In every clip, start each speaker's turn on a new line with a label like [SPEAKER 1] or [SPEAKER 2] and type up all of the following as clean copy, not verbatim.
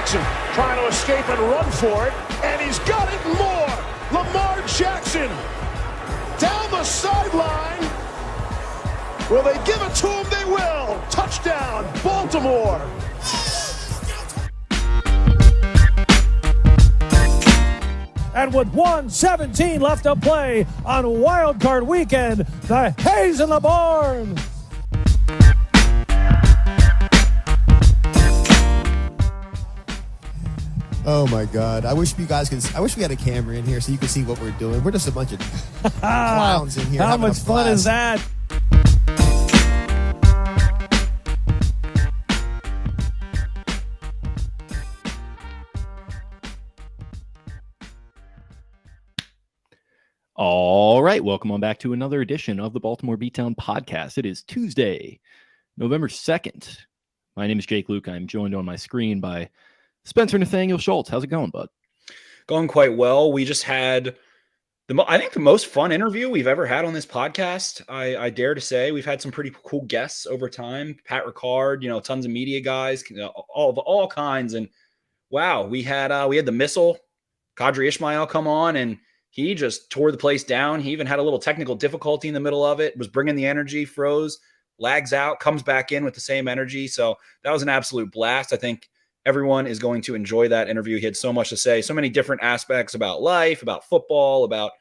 [SPEAKER 1] Jackson trying to escape and run for it, and he's got it and more. Lamar Jackson down the sideline. Will they give it to him? They will. Touchdown, Baltimore.
[SPEAKER 2] And with 1:17 left to play on Wild Card Weekend, the Hayes in the barn.
[SPEAKER 3] Oh my God! I wish you guys could. I wish we had a camera in here so you could see what we're doing. We're just a bunch of clowns in here.
[SPEAKER 2] How much fun is that?
[SPEAKER 4] All right, welcome on back to another edition of the Baltimore Beatdown Podcast. It is Tuesday, November 2nd. My name is Jake Luke. I'm joined on my screen by Spencer Nathaniel Schultz. How's it going, bud?
[SPEAKER 5] Going quite well. We just had I think the most fun interview we've ever had on this podcast. I dare to say we've had some pretty cool guests over time. Pat Ricard, tons of media guys, all kinds. And wow, we had the missile, Qadry Ismail, come on, and he just tore the place down. He even had a little technical difficulty in the middle of it. Was bringing the energy, froze, lags out, comes back in with the same energy. So that was an absolute blast. I think everyone is going to enjoy that interview. He had so much to say, so many different aspects about life, about football, about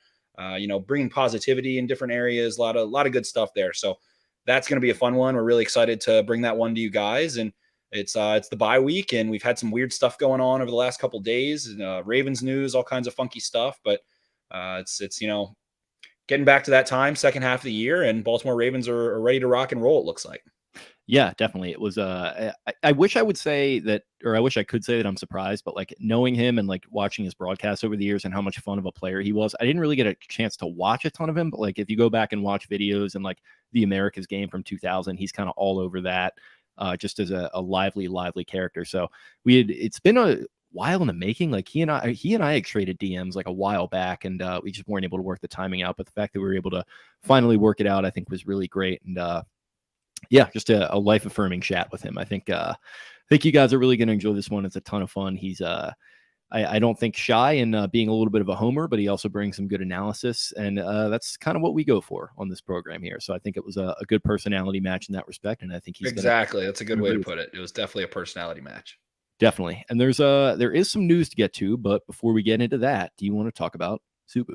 [SPEAKER 5] bringing positivity in different areas. A lot of good stuff there. So that's going to be a fun one. We're really excited to bring that one to you guys. And it's the bye week, and we've had some weird stuff going on over the last couple of days. Ravens news, all kinds of funky stuff. But it's getting back to that time, second half of the year, and Baltimore Ravens are ready to rock and roll. It looks like.
[SPEAKER 4] Yeah, definitely. It was, I wish I would say that, or I wish I could say that I'm surprised, but like knowing him and like watching his broadcasts over the years and how much fun of a player he was, I didn't really get a chance to watch a ton of him, but like if you go back and watch videos and like the America's Game from 2000, he's kind of all over that, just as a lively character. So it's been a while in the making. Like he and I had traded DMs like a while back, and we just weren't able to work the timing out, but the fact that we were able to finally work it out, I think was really great. And, yeah, just a life-affirming chat with him. I think you guys are really going to enjoy this one. It's a ton of fun. He's I don't think shy in being a little bit of a homer, but he also brings some good analysis, and that's kind of what we go for on this program here. So I think it was a good personality match in that respect, and I think he's
[SPEAKER 5] exactly. That's a good way to put it. It was definitely a personality match.
[SPEAKER 4] Definitely. And there is some news to get to, but before we get into that, do you want to talk about Zooboot?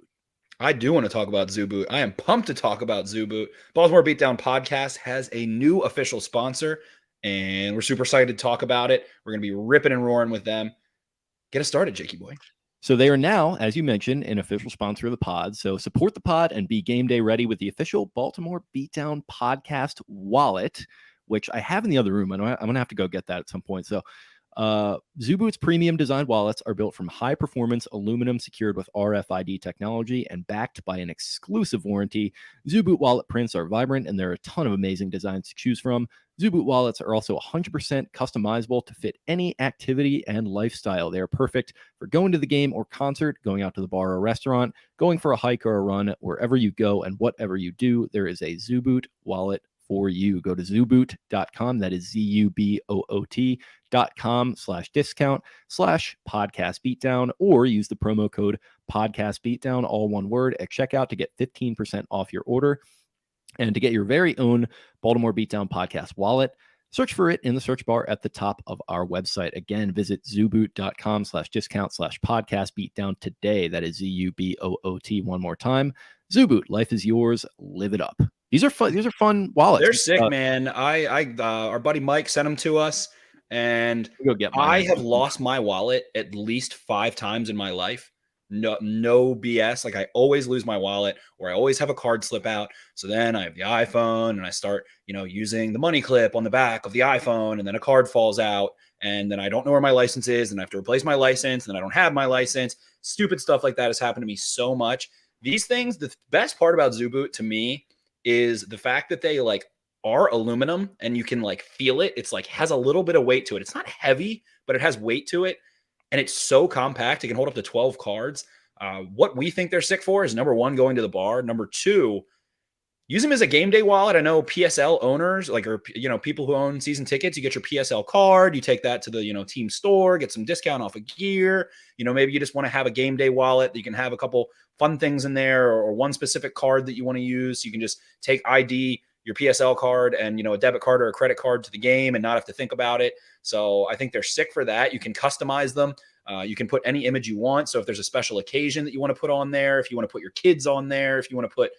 [SPEAKER 5] I do want to talk about Zooboot. I am pumped to talk about Zooboot. Baltimore Beatdown Podcast has a new official sponsor, and we're super excited to talk about it. We're going to be ripping and roaring with them. Get us started, Jakey boy.
[SPEAKER 4] So they are now, as you mentioned, an official sponsor of the pod. So support the pod and be game day ready with the official Baltimore Beatdown Podcast wallet, which I have in the other room. I'm going to have to go get that at some point. So Zooboot's premium designed wallets are built from high performance aluminum secured with RFID technology and backed by an exclusive warranty. Zooboot wallet prints are vibrant, and there are a ton of amazing designs to choose from. Zooboot wallets are also 100% customizable to fit any activity and lifestyle. They are perfect for going to the game or concert, going out to the bar or restaurant, going for a hike or a run. Wherever you go and whatever you do, there is a Zooboot wallet for you. Go to zooboot.com. That is ZUBOOT.com/discount/podcast beatdown, or use the promo code podcast beatdown, all one word, at checkout to get 15% off your order. And to get your very own Baltimore Beatdown Podcast wallet, search for it in the search bar at the top of our website. Again, visit zooboot.com/discount/podcast beatdown today. That is ZUBOOT. One more time. Zooboot, life is yours. Live it up. These are fun. These are fun wallets.
[SPEAKER 5] They're sick, man. Our buddy Mike sent them to us, and I have lost my wallet at least 5 times in my life. No BS. Like I always lose my wallet, or I always have a card slip out. So then I have the iPhone, and I start, using the money clip on the back of the iPhone, and then a card falls out, and then I don't know where my license is, and I have to replace my license, and then I don't have my license. Stupid stuff like that has happened to me so much. These things, the best part about Zooboot to me is the fact that they are aluminum, and you can feel it. It's has a little bit of weight to it. It's not heavy, but it has weight to it. And it's so compact. It can hold up to 12 cards. What we think they're sick for is, number one, going to the bar. Number two, use them as a game day wallet. I know PSL owners, or people who own season tickets, you get your PSL card, you take that to the team store, get some discount off of gear. Maybe you just want to have a game day wallet that you can have a couple fun things in there, or one specific card that you want to use. You can just take ID, your PSL card, and a debit card or a credit card to the game and not have to think about it. So I think they're sick for that. You can customize them. You can put any image you want. So if there's a special occasion that you want to put on there, if you want to put your kids on there, if you want to put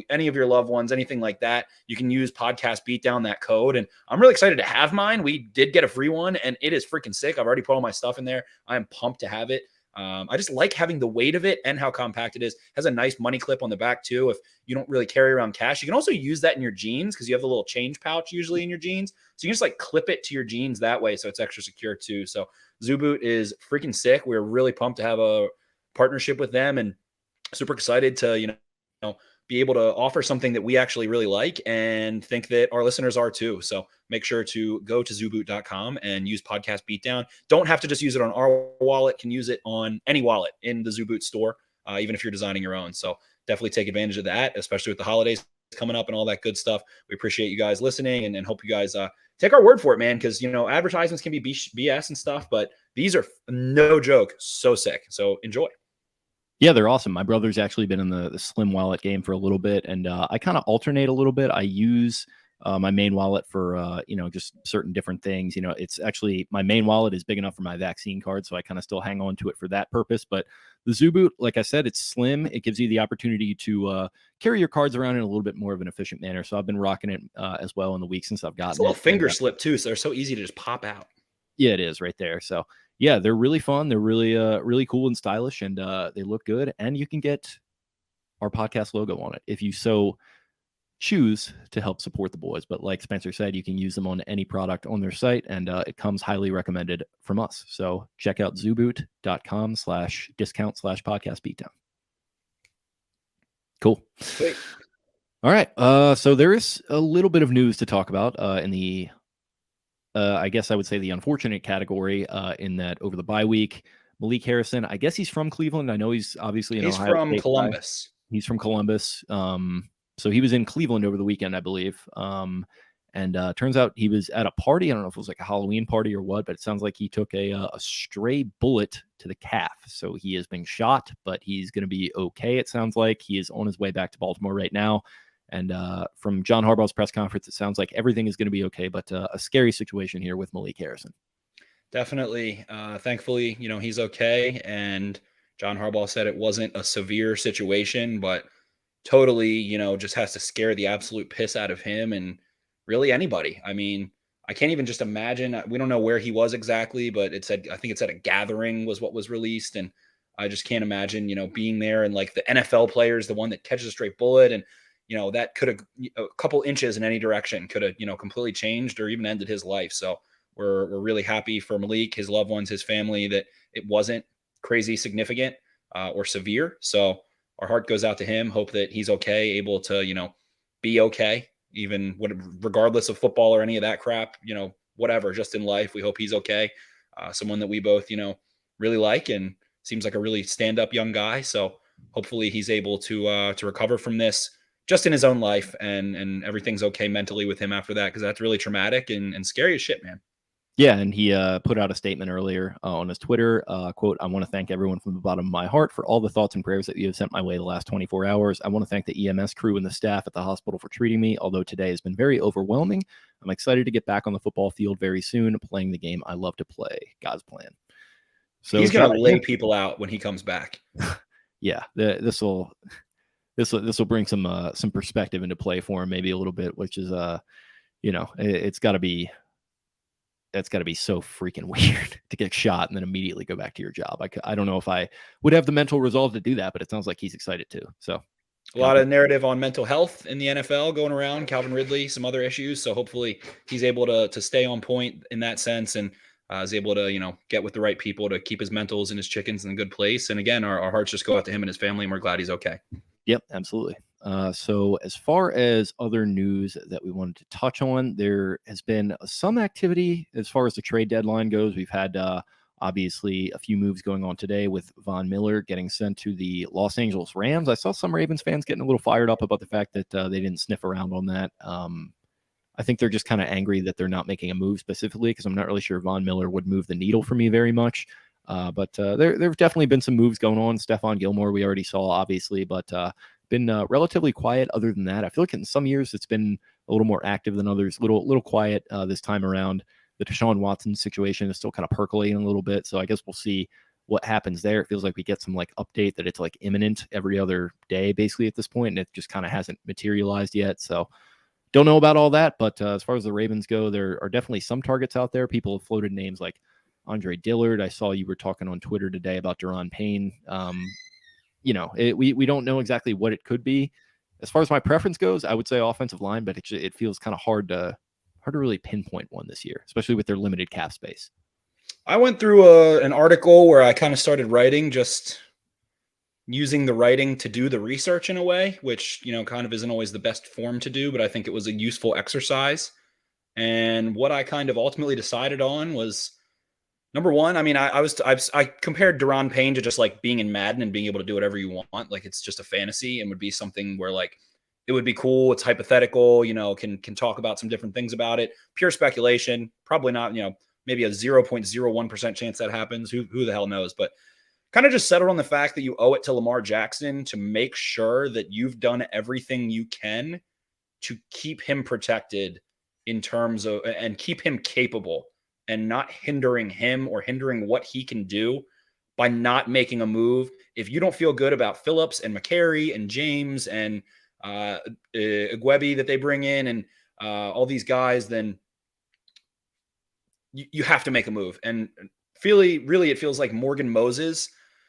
[SPEAKER 5] any of your loved ones, anything like that, you can use Podcast Beatdown, that code. And I'm really excited to have mine. We did get a free one, and it is freaking sick. I've already put all my stuff in there. I am pumped to have it. I just like having the weight of it and how compact it is. It has a nice money clip on the back too. If you don't really carry around cash, you can also use that in your jeans, because you have the little change pouch usually in your jeans. So you can just clip it to your jeans that way. So it's extra secure too. So Zooboot is freaking sick. We're really pumped to have a partnership with them, and super excited to, be able to offer something that we actually really like and think that our listeners are too. So make sure to go to zooboot.com and use Podcast Beatdown. Don't have to just use it on our wallet, can use it on any wallet in the Zooboot store, even if you're designing your own. So definitely take advantage of that, especially with the holidays coming up and all that good stuff. We appreciate you guys listening, and hope you guys take our word for it, man, because advertisements can be BS and stuff, but these are no joke, so sick. So enjoy.
[SPEAKER 4] Yeah, they're awesome. My brother's actually been in the Slim wallet game for a little bit, and I kind of alternate a little bit. I use my main wallet for just certain different things. It's actually, my main wallet is big enough for my vaccine card, so I kind of still hang on to it for that purpose. But the Zooboot, like I said, it's slim. It gives you the opportunity to carry your cards around in a little bit more of an efficient manner. So I've been rocking it as well in the week since I've gotten it.
[SPEAKER 5] It's a little finger slip too, so they're so easy to just pop out.
[SPEAKER 4] Yeah, it is right there. So yeah, they're really fun. They're really cool and stylish, and they look good. And you can get our podcast logo on it if you so choose to help support the boys. But like Spencer said, you can use them on any product on their site, and it comes highly recommended from us. So check out zooboot.com/discount/podcast beatdown. Cool.
[SPEAKER 5] Sweet.
[SPEAKER 4] All right. So there is a little bit of news to talk about in the I guess I would say the unfortunate category, in that over the bye week, Malik Harrison, I guess he's from Cleveland. I know he's obviously
[SPEAKER 5] he's from Columbus.
[SPEAKER 4] He's from Columbus. So he was in Cleveland over the weekend, I believe. And turns out he was at a party. I don't know if it was like a Halloween party or what, but it sounds like he took a stray bullet to the calf. So he has been shot, but he's going to be okay. It sounds like he is on his way back to Baltimore right now. And from John Harbaugh's press conference, it sounds like everything is going to be okay, but a scary situation here with Malik Harrison.
[SPEAKER 5] Definitely. Thankfully, he's okay. And John Harbaugh said it wasn't a severe situation, but totally, just has to scare the absolute piss out of him and really anybody. I mean, I can't even just imagine. We don't know where he was exactly, but I think it said a gathering was what was released. And I just can't imagine, being there, and like the NFL players, the one that catches a straight bullet, and that could have, a couple inches in any direction could have, completely changed or even ended his life. So we're really happy for Malik, his loved ones, his family, that it wasn't crazy significant or severe. So our heart goes out to him. Hope that he's okay, able to, be okay, even regardless of football or any of that crap, whatever, just in life. We hope he's okay. Someone that we both, really like, and seems like a really stand-up young guy. So hopefully he's able to recover from this just in his own life, and everything's okay mentally with him after that, because that's really traumatic and scary as shit, man.
[SPEAKER 4] Yeah, and he put out a statement earlier on his Twitter, quote, "I want to thank everyone from the bottom of my heart for all the thoughts and prayers that you have sent my way the last 24 hours. I want to thank the EMS crew and the staff at the hospital for treating me. Although today has been very overwhelming, I'm excited to get back on the football field very soon, playing the game I love to play. God's plan." So
[SPEAKER 5] he's going to lay people out when he comes back.
[SPEAKER 4] Yeah, this will bring some perspective into play for him, maybe a little bit, which is it's got to be so freaking weird to get shot and then immediately go back to your job. I don't know if I would have the mental resolve to do that, but it sounds like he's excited too. So
[SPEAKER 5] a lot of narrative on mental health in the NFL going around. Calvin Ridley, some other issues. So hopefully he's able to stay on point in that sense, and is able to, get with the right people to keep his mentals and his chickens in a good place. And again, our hearts just go out to him and his family, and we're glad he's okay.
[SPEAKER 4] Yep, absolutely. So as far as other news that we wanted to touch on, there has been some activity as far as the trade deadline goes. We've had a Obviously, a few moves going on today with Von Miller getting sent to the Los Angeles Rams. I saw some Ravens fans getting a little fired up about the fact that they didn't sniff around on that. I think they're just kind of angry that they're not making a move specifically, because I'm not really sure Von Miller would move the needle for me very much. But there have definitely been some moves going on. Stephon Gilmore, we already saw, obviously, but been relatively quiet other than that. I feel like in some years it's been a little more active than others, little quiet this time around. The Deshaun Watson situation is still kind of percolating a little bit, so I guess we'll see what happens there. It feels like we get some like update that it's like imminent every other day, basically, at this point, and it just kind of hasn't materialized yet. So don't know about all that, but as far as the Ravens go, there are definitely some targets out there. People have floated names like Andre Dillard. I saw you were talking on Twitter today about Daron Payne. We don't know exactly what it could be. As far as my preference goes, I would say offensive line, but it feels kind of hard to really pinpoint one this year, especially with their limited cap space.
[SPEAKER 5] I went through an article where I kind of started writing, just using the writing to do the research in a way, which, kind of isn't always the best form to do, but I think it was a useful exercise. And what I kind of ultimately decided on was, number one, I mean, I compared Daron Payne to just like being in Madden and being able to do whatever you want. Like, it's just a fantasy and would be something where like it would be cool. It's hypothetical, can talk about some different things about it. Pure speculation, probably not, maybe a 0.01% chance that happens. Who the hell knows? But kind of just settled on the fact that you owe it to Lamar Jackson to make sure that you've done everything you can to keep him protected in terms of, and keep him capable and not hindering him or hindering what he can do by not making a move. If you don't feel good about Phillips and McCary and James and Agwebi that they bring in and all these guys, then you have to make a move. And really, it feels like Morgan Moses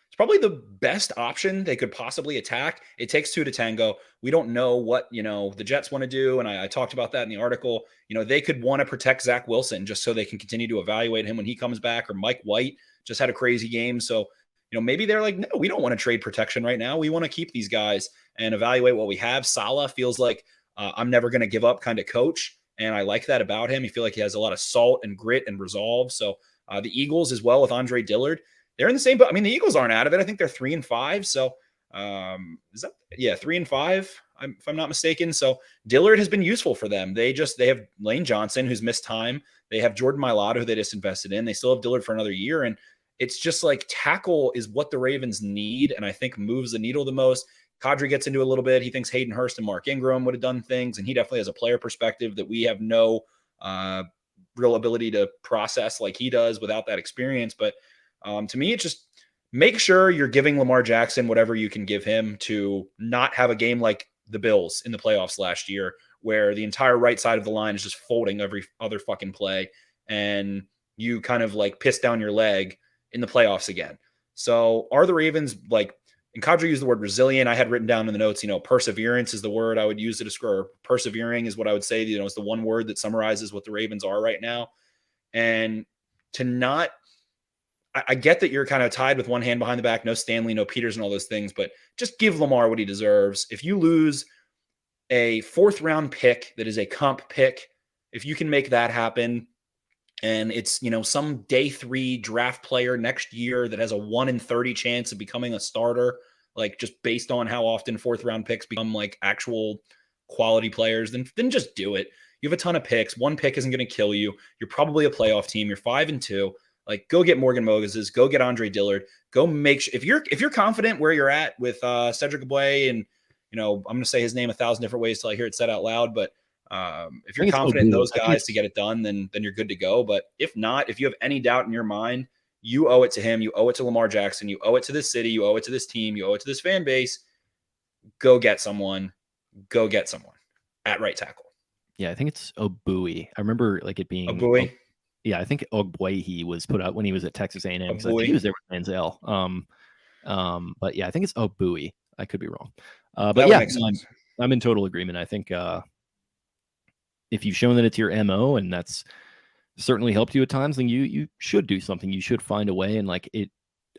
[SPEAKER 5] is probably the best option they could possibly attack. It takes two to tango. We don't know what, the Jets want to do. And I talked about that in the article. They could want to protect Zach Wilson just so they can continue to evaluate him when he comes back, or Mike White just had a crazy game. So, maybe they're like, no, we don't want to trade protection right now. We want to keep these guys and evaluate what we have. Saleh feels like I'm never going to give up kind of coach. And I like that about him. You feel like he has a lot of salt and grit and resolve. So the Eagles as well with Andre Dillard, they're in the same boat. I mean, the Eagles aren't out of it. I think they're 3-5. So 3-5, if I'm not mistaken. So Dillard has been useful for them. They have Lane Johnson, who's missed time. They have Jordan Mailata, who they just invested in. They still have Dillard for another year. And it's just like tackle is what the Ravens need, and I think moves the needle the most. Qadry gets into a little bit. He thinks Hayden Hurst and Mark Ingram would have done things, and he definitely has a player perspective that we have no real ability to process like he does without that experience. But to me, it's just make sure you're giving Lamar Jackson whatever you can give him to not have a game like the Bills in the playoffs last year, where the entire right side of the line is just folding every other fucking play, and you kind of like piss down your leg in the playoffs again. So are the Ravens like, and Qadry used the word resilient. I had written down in the notes, perseverance is the word I would use to describe. Persevering is what I would say, is the one word that summarizes what the Ravens are right now. And to not, I get that you're kind of tied with one hand behind the back, no Stanley, no Peters and all those things, but just give Lamar what he deserves. If you lose a 4th round pick that is a comp pick, if you can make that happen, and it's, some day 3 draft player next year that has a 1 in 30 chance of becoming a starter, like just based on how often 4th round picks become like actual quality players, then just do it. You have a ton of picks. One pick isn't going to kill you. You're probably a playoff team. You're 5-2. Like, go get Morgan Moses, go get Andre Dillard, go make sure if you're confident where you're at with Cedric Aboué, and I'm going to say his name 1,000 different ways till I hear it said out loud, but if you're confident in those guys to get it done, then you're good to go. But if not, if you have any doubt in your mind, you owe it to him. You owe it to Lamar Jackson. You owe it to this city. You owe it to this team. You owe it to this fan base. Go get someone. Go get someone at right tackle.
[SPEAKER 4] Yeah, I think it's Aboué. I remember like it being
[SPEAKER 5] Aboué.
[SPEAKER 4] Yeah, I think Ogbuehi was put out when he was at Texas A&M. So I think he was there with Manziel. But yeah, I think it's Aboué. I could be wrong. But yeah, I'm in total agreement. I think if you've shown that it's your MO and that's certainly helped you at times, then you should do something. You should find a way. And like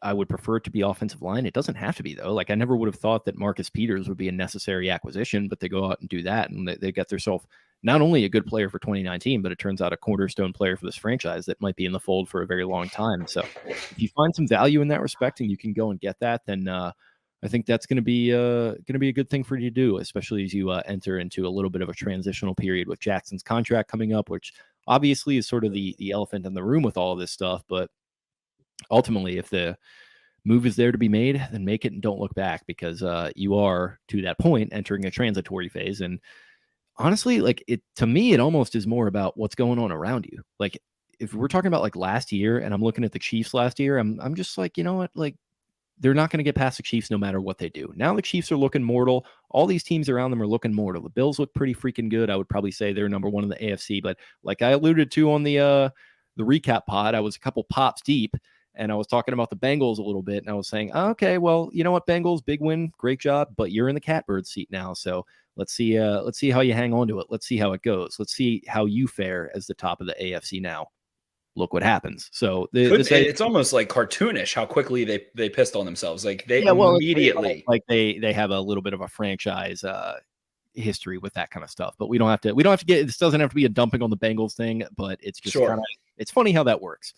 [SPEAKER 4] I would prefer it to be offensive line. It doesn't have to be, though. Like, I never would have thought that Marcus Peters would be a necessary acquisition, but they go out and do that, and they get themselves not only a good player for 2019, but it turns out a cornerstone player for this franchise that might be in the fold for a very long time. So if you find some value in that respect and you can go and get that, then I think that's going to be a good thing for you to do, especially as you enter into a little bit of a transitional period with Jackson's contract coming up, which obviously is sort of the elephant in the room with all of this stuff. But ultimately, if the move is there to be made, then make it and don't look back, because you are, to that point, entering a transitory phase. And honestly, like, it, to me, it almost is more about what's going on around you. Like, if we're talking about like last year and I'm looking at the Chiefs last year, I'm just like, you know what, like, they're not going to get past the Chiefs no matter what they do. Now the Chiefs are looking mortal. All these teams around them are looking mortal. The Bills look pretty freaking good. I would probably say they're number one in the AFC. But like I alluded to on the recap pod, I was a couple pops deep, and I was talking about the Bengals a little bit, and I was saying, oh, okay, well, you know what, Bengals, big win, great job, but you're in the catbird seat now. So let's see how you hang on to it. Let's see how it goes. Let's see how you fare as the top of the AFC now. Look what happens. So
[SPEAKER 5] it's almost like cartoonish how quickly they pissed on themselves. Like they immediately,
[SPEAKER 4] like they have a little bit of a franchise history with that kind of stuff. But we don't have to get, this doesn't have to be a dumping on the Bengals thing, but it's just kind of, it's funny how that works.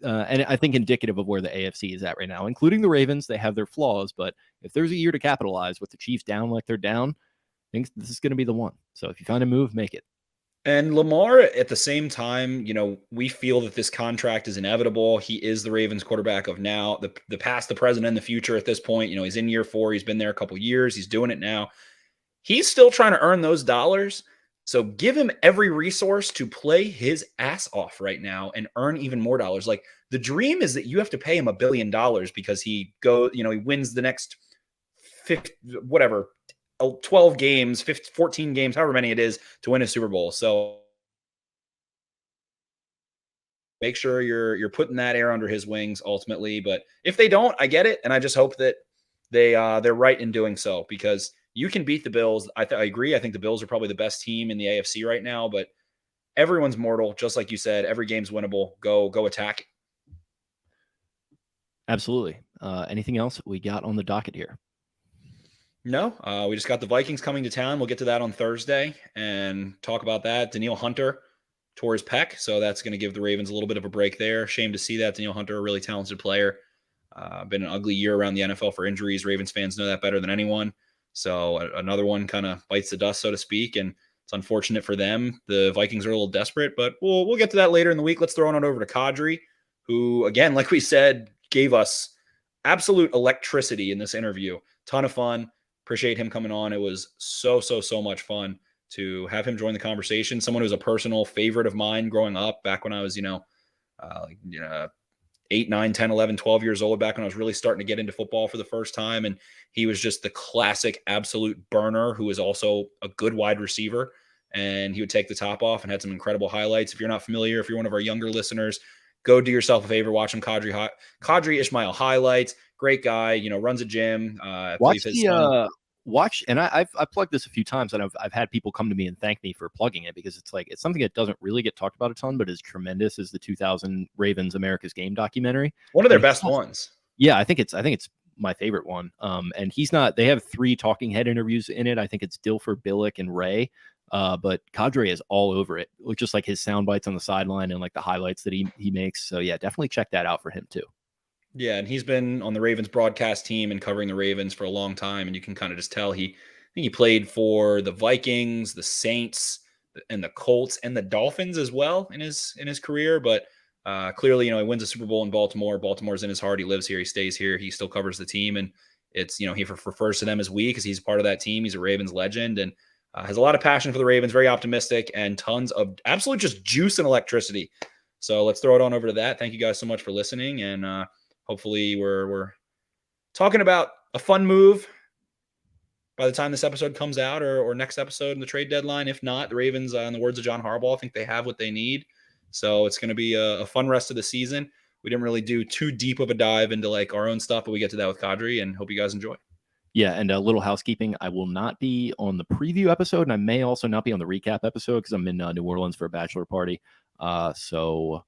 [SPEAKER 4] And I think indicative of where the AFC is at right now, including the Ravens. They have their flaws, but if there's a year to capitalize with the Chiefs down like they're down, I think this is going to be the one. So if you find a move, make it.
[SPEAKER 5] And Lamar, at the same time, you know, we feel that this contract is inevitable. He is the Ravens quarterback of now, the past, the present, and the future at this point. You know, he's in year 4. He's been there a couple years. He's doing it now. He's still trying to earn those dollars. So give him every resource to play his ass off right now and earn even more dollars. Like, the dream is that you have to pay him $1 billion because he wins the next 12 games, 14 games, however many it is, to win a Super Bowl. So make sure you're putting that air under his wings ultimately. But if they don't, I get it. And I just hope that they're right in doing so, because you can beat the Bills. I agree. I think the Bills are probably the best team in the AFC right now, but everyone's mortal. Just like you said, every game's winnable. Go attack.
[SPEAKER 4] Absolutely. Anything else we got on the docket here?
[SPEAKER 5] No, we just got the Vikings coming to town. We'll get to that on Thursday and talk about that. Danielle Hunter tore his pec, so that's going to give the Ravens a little bit of a break there. Shame to see that. Danielle Hunter, a really talented player. Been an ugly year around the NFL for injuries. Ravens fans know that better than anyone. So another one kind of bites the dust, so to speak, and it's unfortunate for them. The Vikings are a little desperate, but we'll get to that later in the week. Let's throw it over to Qadry, who, again, like we said, gave us absolute electricity in this interview. Ton of fun. Appreciate him coming on. It was so much fun to have him join the conversation. Someone who's a personal favorite of mine growing up, back when I was, 8, 9, 10, 11, 12 years old, back when I was really starting to get into football for the first time. And he was just the classic absolute burner who was also a good wide receiver. And he would take the top off and had some incredible highlights. If you're not familiar, if you're one of our younger listeners, go do yourself a favor, watch him. Qadry Ismail highlights. Great guy, runs a gym.
[SPEAKER 4] Watch, and I've plugged this a few times, and I've had people come to me and thank me for plugging it, because it's something that doesn't really get talked about a ton, but is tremendous. Is the 2000 Ravens America's Game documentary,
[SPEAKER 5] one of their best ones?
[SPEAKER 4] Yeah, I think it's my favorite one. And they have 3 talking head interviews in it. I think it's Dilfer, Billick, and Ray. But Qadry is all over it, just like his sound bites on the sideline and like the highlights that he makes. So yeah, definitely check that out for him too.
[SPEAKER 5] Yeah, and he's been on the Ravens broadcast team and covering the Ravens for a long time, and you can kind of just tell I think he played for the Vikings, the Saints, and the Colts, and the Dolphins as well in his career. But clearly, he wins a Super Bowl in Baltimore. Baltimore's in his heart. He lives here. He stays here. He still covers the team, and it's he refers to them as we, because he's part of that team. He's a Ravens legend and has a lot of passion for the Ravens. Very optimistic and tons of absolute just juice and electricity. So let's throw it on over to that. Thank you guys so much for listening, and hopefully we're talking about a fun move by the time this episode comes out, or next episode in the trade deadline. If not, the Ravens, in the words of John Harbaugh, I think they have what they need. So it's going to be a fun rest of the season. We didn't really do too deep of a dive into like our own stuff, but we get to that with Qadry, and hope you guys enjoy.
[SPEAKER 4] Yeah, and a little housekeeping. I will not be on the preview episode, and I may also not be on the recap episode because I'm in New Orleans for a bachelor party. So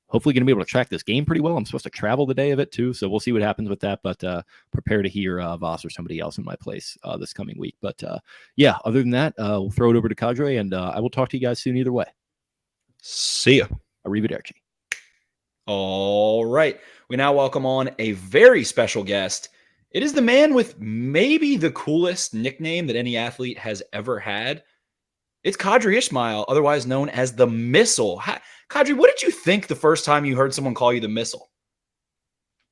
[SPEAKER 4] hopefully going to be able to track this game pretty well. I'm supposed to travel the day of it too, so we'll see what happens with that. But prepare to hear Voss or somebody else in my place this coming week. But yeah, other than that, we'll throw it over to Qadry, and I will talk to you guys soon either way.
[SPEAKER 5] See ya.
[SPEAKER 4] Arrivederci.
[SPEAKER 5] All right. We now welcome on a very special guest. It is the man with maybe the coolest nickname that any athlete has ever had. It's Qadry Ismail, otherwise known as the Missile. Qadry, what did you think the first time you heard someone call you the Missile?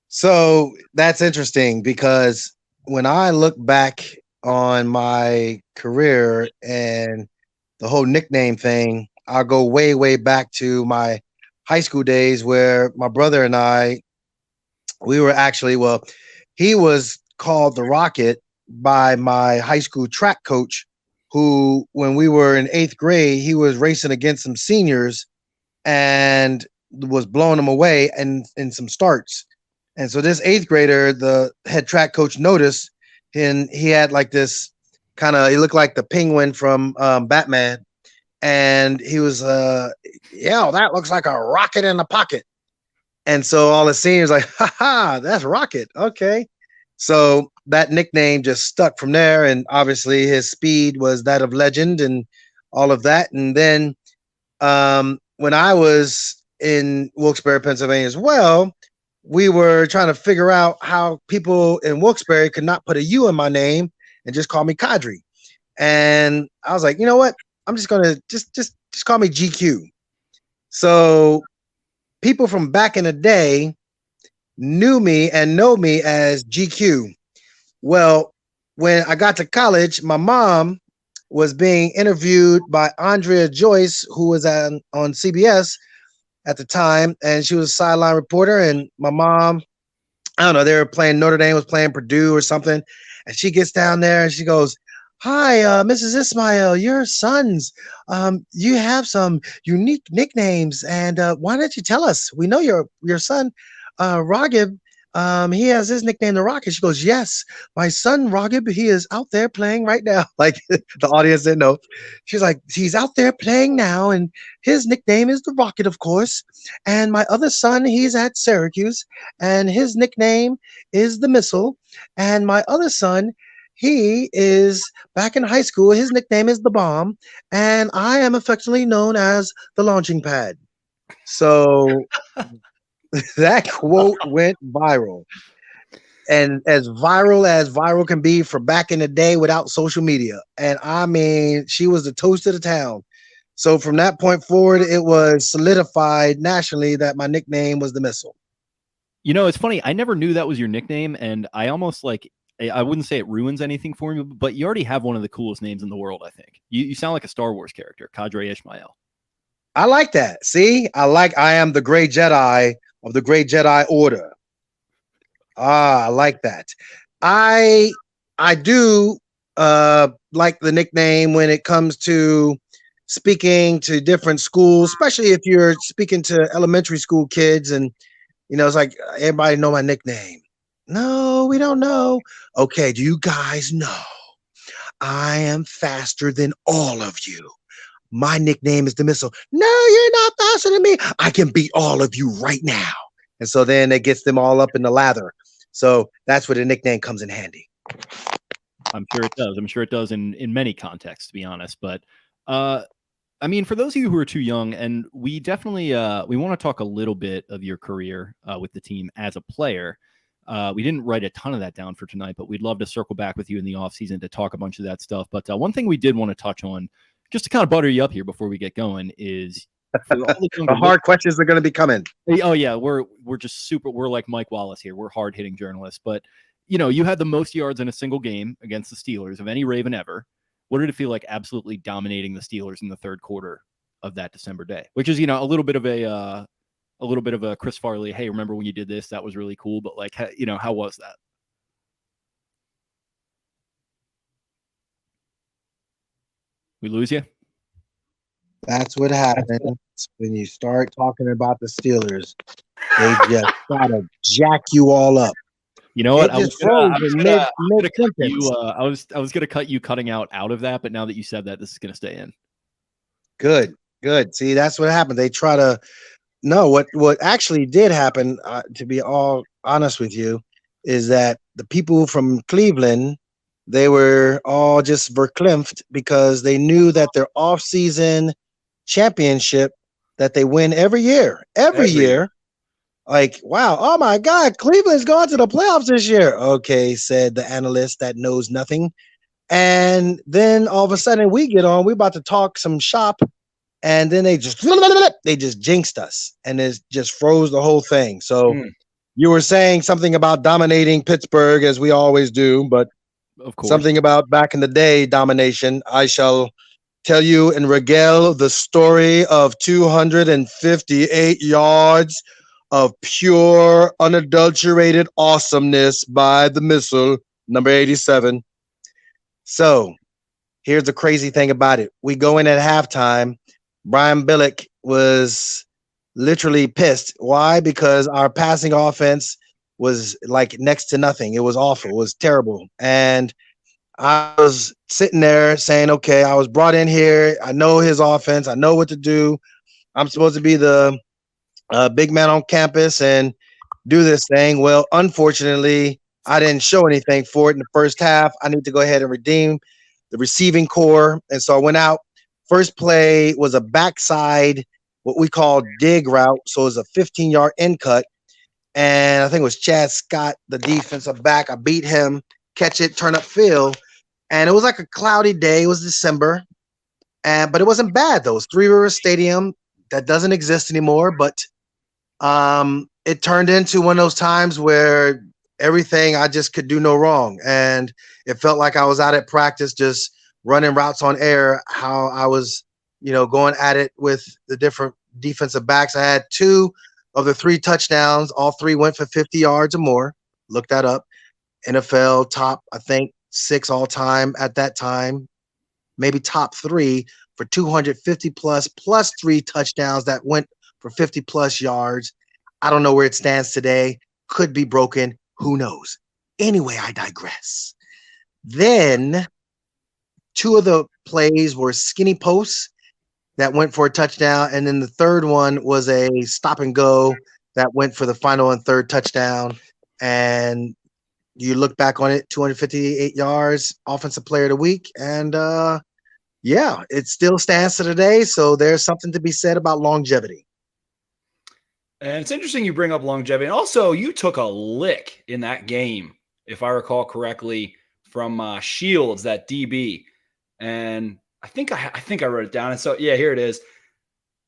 [SPEAKER 6] So that's interesting because when I look back on my career and the whole nickname thing, I'll go way, way back to my high school days where my brother and I, we were actually, he was called the Rocket by my high school track coach, who, when we were in 8th grade, he was racing against some seniors and was blowing them away in some starts. And so this 8th grader, the head track coach, noticed, and he had like this he looked like the penguin from Batman. And he was, yeah, that looks like a rocket in a pocket. And so all the seniors like, that's Rocket. Okay. So that nickname just stuck from there. And obviously his speed was that of legend and all of that. And then when I was in Wilkes-Barre, Pennsylvania as well, we were trying to figure out how people in Wilkes-Barre could not put a U in my name and just call me Qadry. And I was like, you know what? I'm just going to just call me GQ. So people from back in the day knew me and know me as GQ. Well, when I got to college, my mom was being interviewed by Andrea Joyce, who was on CBS at the time, and she was a sideline reporter. And my mom, I don't know, they were playing, Notre Dame was playing Purdue or something, and she gets down there and she goes, "Hi, Mrs. Ismail, your sons, you have some unique nicknames, and why don't you tell us? We know your son, Raghib, he has his nickname, the Rocket." She goes, "Yes, my son Raghib, he is out there playing right now." Like the audience didn't know. She's like, "He's out there playing now, and his nickname is the Rocket, of course. And my other son, he's at Syracuse, and his nickname is the Missile. And my other son, he is back in high school. His nickname is the Bomb, and I am affectionately known as the Launching Pad." So that quote went viral, and as viral can be for back in the day without social media. And I mean, she was the toast of the town. So from that point forward, it was solidified nationally that my nickname was the Missile.
[SPEAKER 4] You know, it's funny. I never knew that was your nickname, and I almost I wouldn't say it ruins anything for you, but you already have one of the coolest names in the world, I think. You sound like a Star Wars character, Qadry Ismail.
[SPEAKER 6] I like that. See, I am the Great Jedi of the Great Jedi Order. I like that. I do like the nickname when it comes to speaking to different schools, especially if you're speaking to elementary school kids, and it's like everybody know my nickname. No, we don't know. Okay, do you guys know I am faster than all of you? My nickname is the Missile. No, you're not faster than me. I can beat all of you right now. And so then it gets them all up in the lather. So that's where the nickname comes in handy.
[SPEAKER 4] I'm sure it does. I'm sure it does in many contexts, to be honest. But I mean, for those of you who are too young, and we definitely we want to talk a little bit of your career with the team as a player. We didn't write a ton of that down for tonight, but we'd love to circle back with you in the offseason to talk a bunch of that stuff. But one thing we did want to touch on, just to kind of butter you up here before we get going, is
[SPEAKER 6] the hard questions are going to be coming.
[SPEAKER 4] Oh yeah, we're just we're like Mike Wallace here. We're hard hitting journalists. But you had the most yards in a single game against the Steelers of any Raven ever. What did it feel like absolutely dominating the Steelers in the third quarter of that December day? Which is a little bit of a Chris Farley, hey, remember when you did this? That was really cool. But how was that? We lose you?
[SPEAKER 6] That's what happens when you start talking about the Steelers. They just try to jack you all up.
[SPEAKER 4] You know what?
[SPEAKER 6] I was gonna
[SPEAKER 4] cut you cutting out of that, but now that you said that, this is gonna stay in.
[SPEAKER 6] Good. See, that's what happened. They try to No, what actually did happen, to be all honest with you, is that the people from Cleveland, they were all just verklempt because they knew that their off-season championship that they win every year, like, wow, oh my God, Cleveland's gone to the playoffs this year. Okay, said the analyst that knows nothing. And then all of a sudden we get on, we're about to talk some shop, and then they just jinxed us, and it just froze the whole thing. So you were saying something about dominating Pittsburgh, as we always do, but
[SPEAKER 4] Of course.
[SPEAKER 6] something about back in the day domination. I shall tell you and regale the story of 258 yards of pure, unadulterated awesomeness by the missile, number 87. So here's the crazy thing about it. We go in at halftime. Brian Billick was literally pissed. Why? Because our passing offense was like next to nothing. It was awful. It was terrible. And I was sitting there saying, okay, I was brought in here. I know his offense. I know what to do. I'm supposed to be the big man on campus and do this thing. Well, unfortunately, I didn't show anything for it in the first half. I need to go ahead and redeem the receiving core. And so I went out. First play was a backside, what we call dig route. So it was a 15-yard end cut. And I think it was Chad Scott, the defensive back. I beat him, catch it, turn up field. And it was like a cloudy day. It was December. But it wasn't bad, though. It was Three Rivers Stadium. That doesn't exist anymore. But it turned into one of those times where everything, I just could do no wrong. And it felt like I was out at practice, just running routes on air, how I was, going at it with the different defensive backs. I had 2 of the 3 touchdowns. All 3 went for 50 yards or more. Look that up. NFL top, I think, 6 all time at that time, maybe top 3 for 250 plus 3 touchdowns that went for 50 plus yards. I don't know where it stands today. Could be broken. Who knows? Anyway, I digress. Then 2 of the plays were skinny posts that went for a touchdown. And then the third one was a stop and go that went for the final and third touchdown. And you look back on it, 258 yards, offensive player of the week. And it still stands to today. So there's something to be said about longevity.
[SPEAKER 5] And it's interesting you bring up longevity. And also, you took a lick in that game, if I recall correctly, from Shields, that DB. And I think I wrote it down. And so, yeah, here it is.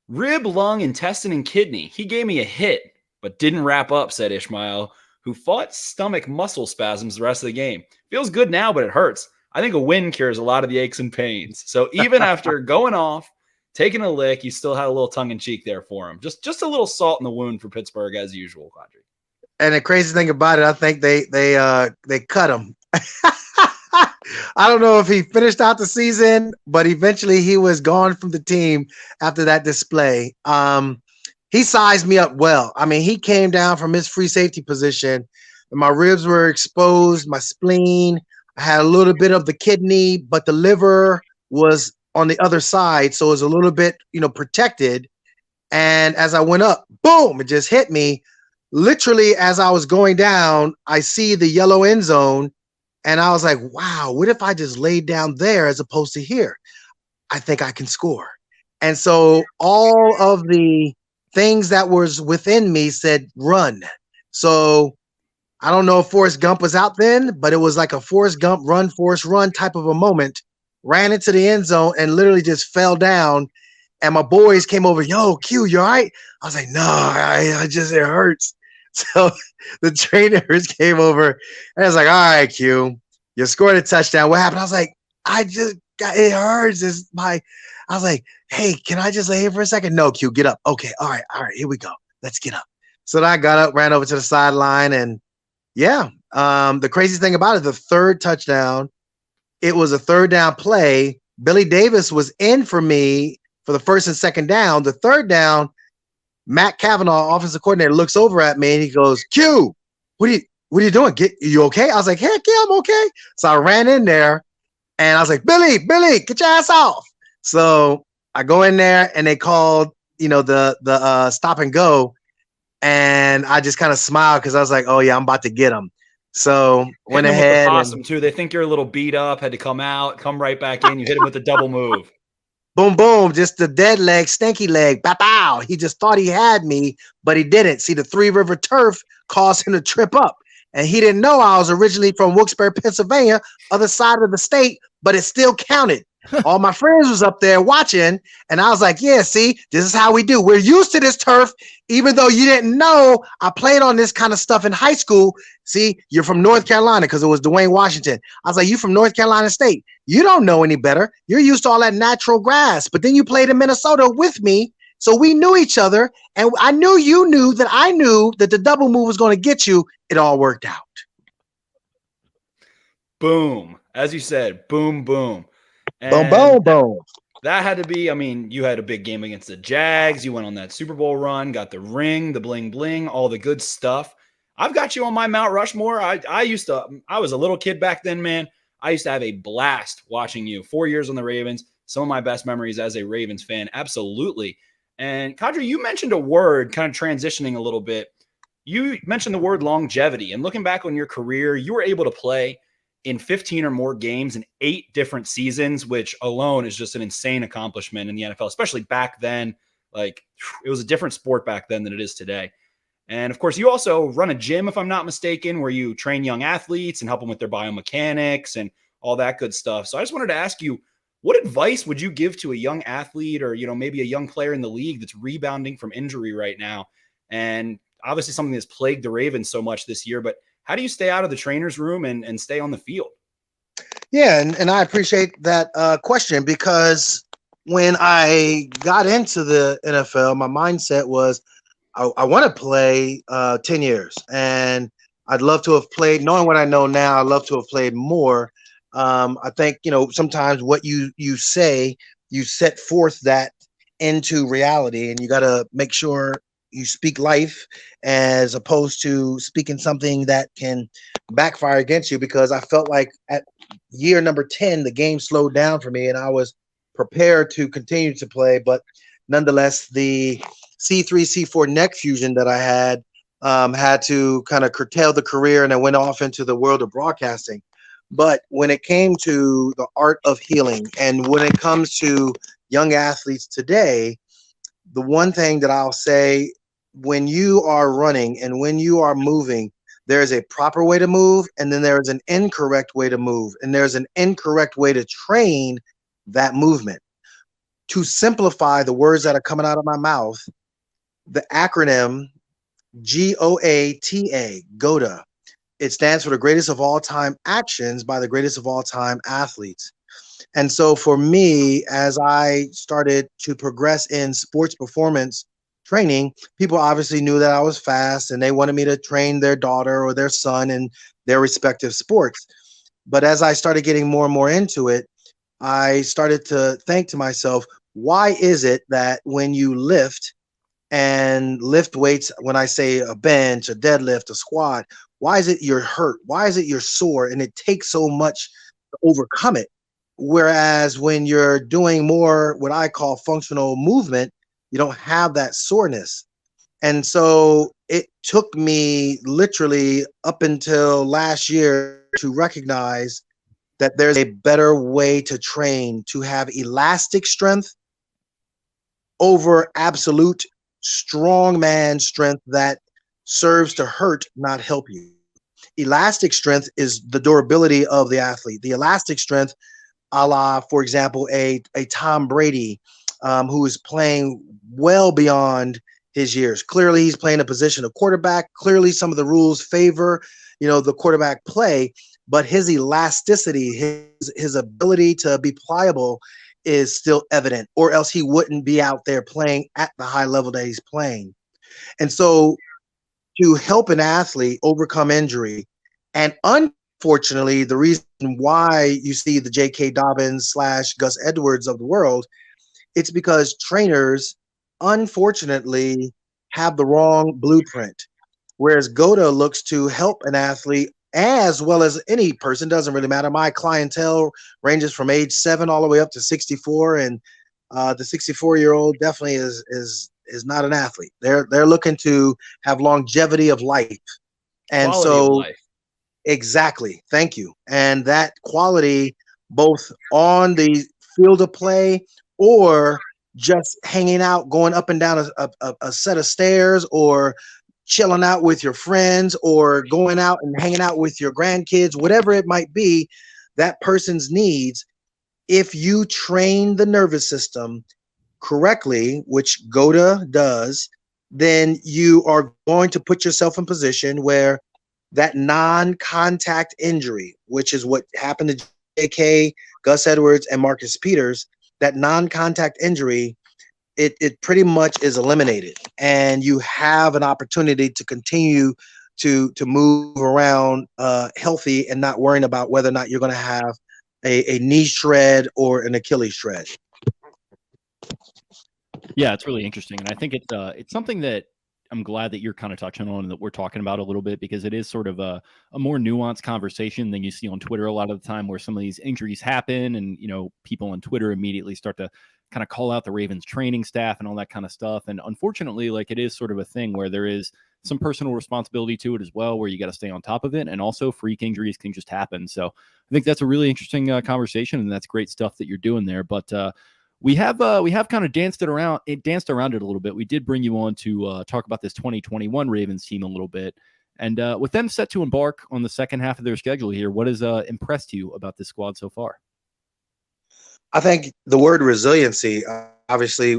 [SPEAKER 5] Rib, lung, intestine, and kidney. He gave me a hit, but didn't wrap up, said Ismail, who fought stomach muscle spasms the rest of the game. Feels good now, but it hurts. I think a win cures a lot of the aches and pains. So even after going off, taking a lick, you still had a little tongue-in-cheek there for him. Just a little salt in the wound for Pittsburgh as usual, Qadry.
[SPEAKER 6] And the crazy thing about it, I think they cut him. I don't know if he finished out the season, but eventually he was gone from the team after that display. He sized me up well. I mean, he came down from his free safety position, and my ribs were exposed, my spleen. I had a little bit of the kidney, but the liver was on the other side, so it was a little bit, protected. And as I went up, boom, it just hit me. Literally, as I was going down, I see the yellow end zone, and I was like, wow, what if I just laid down there as opposed to here? I think I can score. And so all of the things that was within me said run. So I don't know if Forrest Gump was out then, but it was like a Forrest Gump run, Forrest run type of a moment. Ran into the end zone and literally just fell down. And my boys came over, yo, Q, you all right? I was like, no, I just, it hurts. So the trainers came over and I was like, all right, Q, you scored a touchdown. What happened? I was like, it hurts. I was like, hey, can I just lay here for a second? No, Q, get up. Okay. All right. Here we go. Let's get up. So then I got up, ran over to the sideline, and the crazy thing about it, the third touchdown, it was a third down play. Billy Davis was in for me for the first and second down. The third down, Matt Cavanaugh, offensive coordinator, looks over at me and he goes, Q, what are you doing? You okay? I was like, heck yeah, I'm okay. So I ran in there and I was like, Billy, get your ass off. So I go in there and they called the stop and go, and I just kind of smiled because I was like, oh yeah, I'm about to get him. So went
[SPEAKER 5] Hitting him with the
[SPEAKER 6] ahead
[SPEAKER 5] possum
[SPEAKER 6] and
[SPEAKER 5] too. They think you're a little beat up, had to come out, come right back in. You hit him with the double move.
[SPEAKER 6] boom, boom, just the dead leg, stinky leg, bow, bow. He just thought he had me, but he didn't. See, the Three River turf caused him to trip up. And he didn't know I was originally from Wilkes-Barre, Pennsylvania, other side of the state, but it still counted. All my friends was up there watching, and I was like, yeah, see, this is how we do. We're used to this turf, even though you didn't know I played on this kind of stuff in high school. See, you're from North Carolina because it was Dwayne Washington. I was like, you from North Carolina State. You don't know any better. You're used to all that natural grass, but then you played in Minnesota with me, so we knew each other, and I knew you knew that I knew that the double move was going to get you. It all worked out.
[SPEAKER 5] Boom. As you said, boom, boom.
[SPEAKER 6] Boom, boom, boom.
[SPEAKER 5] That had to be, I mean, you had a big game against the Jags. You went on that Super Bowl run, got the ring, the bling bling, all the good stuff. I've got you on my Mount Rushmore. I was a little kid back then, man. I used to have a blast watching you. 4 years on the Ravens. Some of my best memories as a Ravens fan. Absolutely. And Qadry, you mentioned a word, kind of transitioning a little bit. You mentioned the word longevity. And looking back on your career, you were able to play in 15 or more games in 8 different seasons, which alone is just an insane accomplishment in the NFL, especially back then. Like, it was a different sport back then than it is today. And of course, you also run a gym, if I'm not mistaken, where you train young athletes and help them with their biomechanics and all that good stuff. So I just wanted to ask you, what advice would you give to a young athlete or, maybe a young player in the league that's rebounding from injury right now? And obviously something that's plagued the Ravens so much this year, but how do you stay out of the trainer's room and stay on the field?
[SPEAKER 6] Yeah, and I appreciate that question, because when I got into the NFL, my mindset was I want to play 10 years, and I'd love to have played, knowing what I know now, I'd love to have played more. I think, sometimes what you say, you set forth that into reality, and you got to make sure you speak life as opposed to speaking something that can backfire against you, because I felt like at year number 10, the game slowed down for me and I was prepared to continue to play. But nonetheless, the C3, C4 neck fusion that I had to kind of curtail the career, and I went off into the world of broadcasting. But when it came to the art of healing, and when it comes to young athletes today, the one thing that I'll say, when you are running and when you are moving, there's a proper way to move, and then there's an incorrect way to move, and there's an incorrect way to train that movement. To simplify the words that are coming out of my mouth, the acronym GOATA, GOATA, it stands for the greatest of all time actions by the greatest of all time athletes. And so for me, as I started to progress in sports performance training, people obviously knew that I was fast and they wanted me to train their daughter or their son in their respective sports. But as I started getting more and more into it, I started to think to myself, why is it that when you lift and lift weights, when I say a bench, a deadlift, a squat, why is it you're hurt? Why is it you're sore? And it takes so much to overcome it. Whereas when you're doing more what I call functional movement, you don't have that soreness. And so it took me literally up until last year to recognize that there's a better way to train, to have elastic strength over absolute strongman strength that serves to hurt, not help you. Elastic strength is the durability of the athlete. The elastic strength, a la, for example, a Tom Brady, who is playing well beyond his years. Clearly, he's playing a position of quarterback. Clearly, some of the rules favor, the quarterback play, but his elasticity, his ability to be pliable is still evident, or else he wouldn't be out there playing at the high level that he's playing. And so to help an athlete overcome injury, and unfortunately, the reason why you see the J.K. Dobbins / Gus Edwards of the world, it's because trainers, unfortunately, have the wrong blueprint. Whereas GOATA looks to help an athlete as well as any person, doesn't really matter. My clientele ranges from age 7 all the way up to 64. And The 64-year-old definitely is not an athlete. They're looking to have longevity of life, and
[SPEAKER 5] Quality of life.
[SPEAKER 6] exactly. Thank you. And that quality, both on the field of play or just hanging out, going up and down a set of stairs, or chilling out with your friends, or going out and hanging out with your grandkids, whatever it might be, that person's needs. If you train the nervous system correctly, which GOTA does, then you are going to put yourself in position where that non-contact injury, which is what happened to J.K., Gus Edwards, and Marcus Peters, that non-contact injury, it pretty much is eliminated, and you have an opportunity to continue to move around healthy and not worrying about whether or not you're going to have a knee shred or an Achilles shred.
[SPEAKER 4] Yeah, it's really interesting, and I think it's something that I'm glad that you're kind of touching on and that we're talking about a little bit, because it is sort of a more nuanced conversation than you see on Twitter a lot of the time, where some of these injuries happen and, people on Twitter immediately start to kind of call out the Ravens training staff and all that kind of stuff. And unfortunately, like, it is sort of a thing where there is some personal responsibility to it as well, where you got to stay on top of it. And also freak injuries can just happen. So I think that's a really interesting conversation, and that's great stuff that you're doing there. But we have kind of danced around it a little bit. We did bring you on to talk about this 2021 Ravens team a little bit. And with them set to embark on the second half of their schedule here, what has impressed you about this squad so far?
[SPEAKER 6] I think the word resiliency, obviously,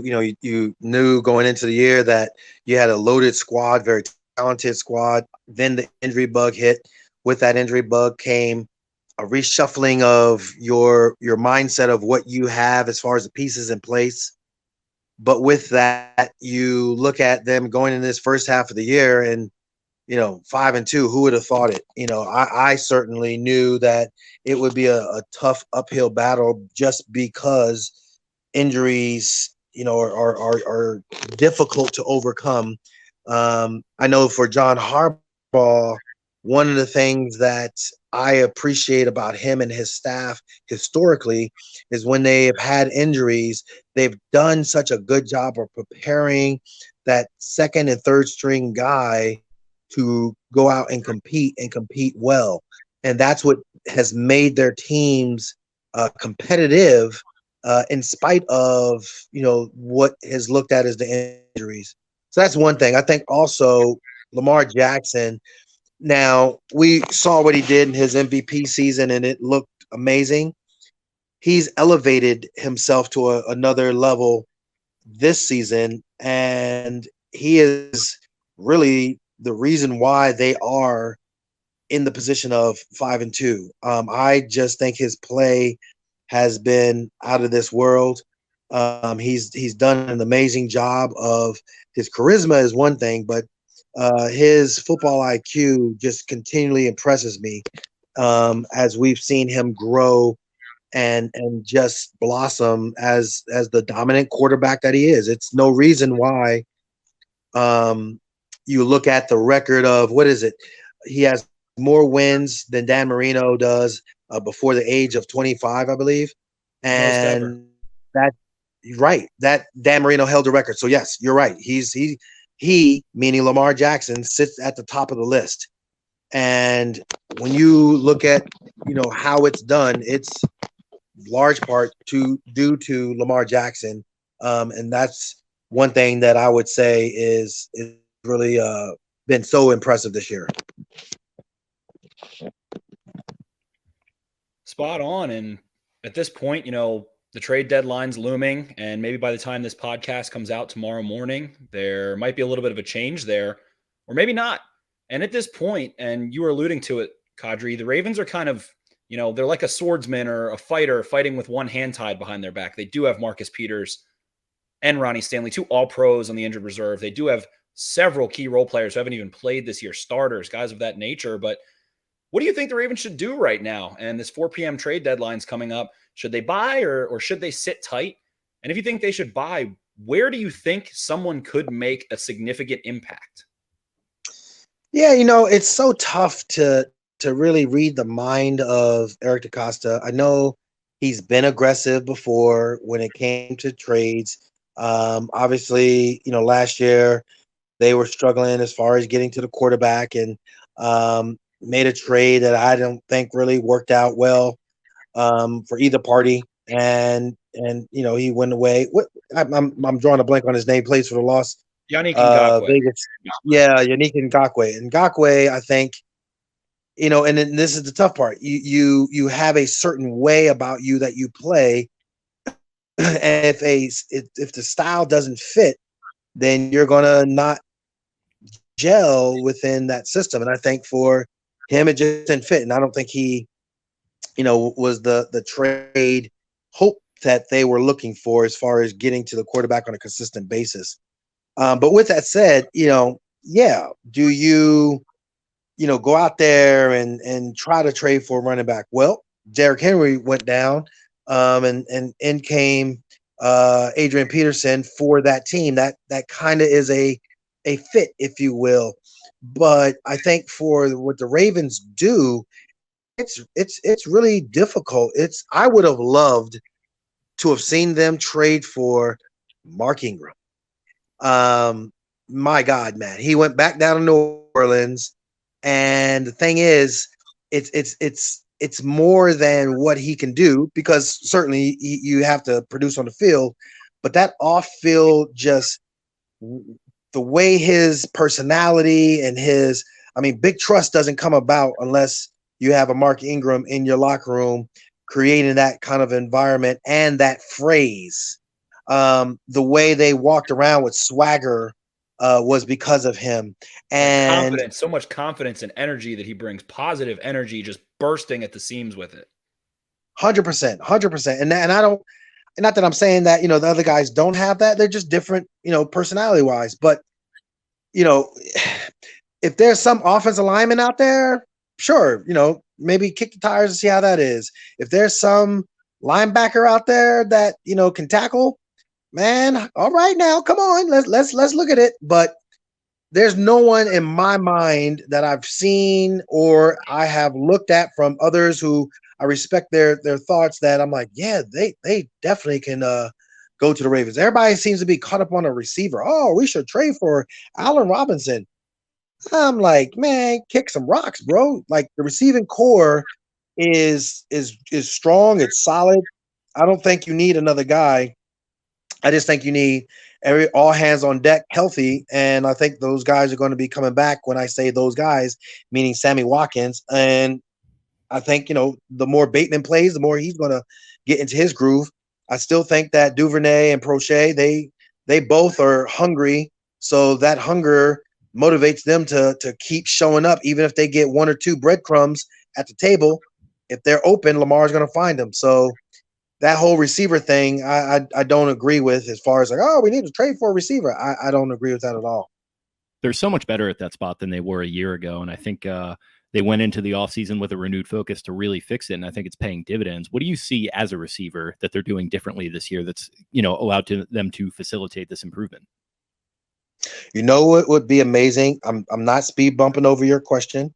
[SPEAKER 6] you knew going into the year that you had a loaded squad, very talented squad. Then the injury bug hit. With that injury bug came a reshuffling of your mindset of what you have as far as the pieces in place. But with that, you look at them going in this first half of the year and, 5-2, who would have thought it? I certainly knew that it would be a tough uphill battle, just because injuries, are difficult to overcome. I know for John Harbaugh, one of the things that I appreciate about him and his staff historically is when they have had injuries, they've done such a good job of preparing that second and third string guy to go out and compete well. And that's what has made their teams competitive in spite of, what is looked at as the injuries. So that's one thing. I think also Lamar Jackson, now, we saw what he did in his MVP season, and it looked amazing. He's elevated himself to another level this season, and he is really the reason why they are in the position of 5-2. I just think his play has been out of this world. He's done an amazing job of his charisma is one thing, but his football IQ just continually impresses me as we've seen him grow and just blossom as the dominant quarterback that he is. It's no reason why you look at the record of, what is it? He has more wins than Dan Marino does before the age of 25, I believe. And that Dan Marino held the record. So yes, you're right. He, meaning Lamar Jackson, sits at the top of the list. And when you look at, how it's done, it's large part due to Lamar Jackson. And that's one thing that I would say is really been so impressive this year.
[SPEAKER 5] Spot on. And at this point, the trade deadline's looming, and maybe by the time this podcast comes out tomorrow morning, there might be a little bit of a change there, or maybe not. And at this point, and you were alluding to it, Qadry, the Ravens are kind of, they're like a swordsman or a fighter fighting with one hand tied behind their back. They do have Marcus Peters and Ronnie Stanley, two all-pros on the injured reserve. They do have several key role players who haven't even played this year, starters, guys of that nature. But what do you think the Ravens should do right now? And this 4 p.m. trade deadline's coming up. Should they buy or should they sit tight? And if you think they should buy, where do you think someone could make a significant impact?
[SPEAKER 6] Yeah, it's so tough to really read the mind of Eric DaCosta. I know He's been aggressive before when it came to trades. Obviously, last year they were struggling as far as getting to the quarterback, and made a trade that I don't think really worked out well for either party. And he went away. I'm drawing a blank on his name. Plays for the Lost
[SPEAKER 5] Yannick Ngakoue.
[SPEAKER 6] Vegas. Yeah, Yannick Ngakoue. Ngakoue, I think, and then this is the tough part. You have a certain way about you that you play, and if the style doesn't fit, then you're gonna not gel within that system. And I think for him, it just didn't fit. And I don't think he, was the trade hope that they were looking for as far as getting to the quarterback on a consistent basis. But with that said, yeah, do you, go out there and try to trade for a running back? Well, Derrick Henry went down, and in came Adrian Peterson for that team. That kind of is a fit, if you will. But I think for what the Ravens do, it's really difficult. I would have loved to have seen them trade for Mark Ingram. My God, man, he went back down to New Orleans, and the thing is, it's more than what he can do, because certainly you have to produce on the field, but that off field, just the way his personality and big trust doesn't come about unless you have a Mark Ingram in your locker room creating that kind of environment. And that phrase, the way they walked around with swagger, was because of him. And
[SPEAKER 5] confidence, so much confidence and energy that he brings, positive energy, just bursting at the seams with it.
[SPEAKER 6] 100%. And I don't, not that I'm saying that, the other guys don't have that. They're just different, personality wise. But, if there's some offensive lineman out there, sure, maybe kick the tires and see how that is. If there's some linebacker out there that, can tackle, man, all right, now come on, let's look at it. But there's no one in my mind that I've seen or I have looked at from others who I respect their thoughts, that I'm like, yeah, they definitely can go to the Ravens. Everybody seems to be caught up on a receiver. Oh, we should trade for Allen Robinson. I'm like, man, kick some rocks, bro. Like, the receiving core is strong. It's solid. I don't think you need another guy. I just think you need all hands on deck, healthy. And I think those guys are going to be coming back. When I say those guys, meaning Sammy Watkins. And I think, the more Bateman plays, the more he's going to get into his groove. I still think that Duvernay and Prochet, they both are hungry. So that hunger motivates them to keep showing up, even if they get one or two breadcrumbs at the table. If they're open, Lamar's going to find them. So that whole receiver thing, I don't agree with, as far as like, oh, we need to trade for a receiver. I don't agree with that at all.
[SPEAKER 4] They're so much better at that spot than they were a year ago. And I think they went into the offseason with a renewed focus to really fix it. And I think it's paying dividends. What do you see as a receiver that they're doing differently this year that's, allowed them to facilitate this improvement?
[SPEAKER 6] What would be amazing? I'm not speed bumping over your question.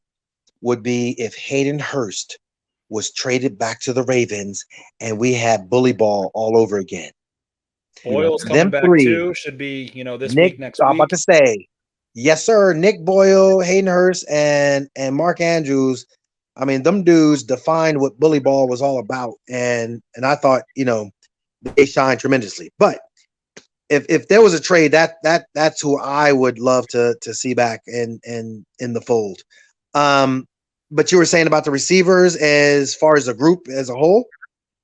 [SPEAKER 6] Would be if Hayden Hurst was traded back to the Ravens and we had bully ball all over again.
[SPEAKER 5] Boyle's coming back too. Should be, this week, next week.
[SPEAKER 6] I'm about to say, yes, sir. Nick Boyle, Hayden Hurst, and Mark Andrews. I mean, them dudes defined what bully ball was all about. And I thought, they shined tremendously. But if there was a trade, that's who I would love to see back in the fold. But you were saying about the receivers as far as the group as a whole?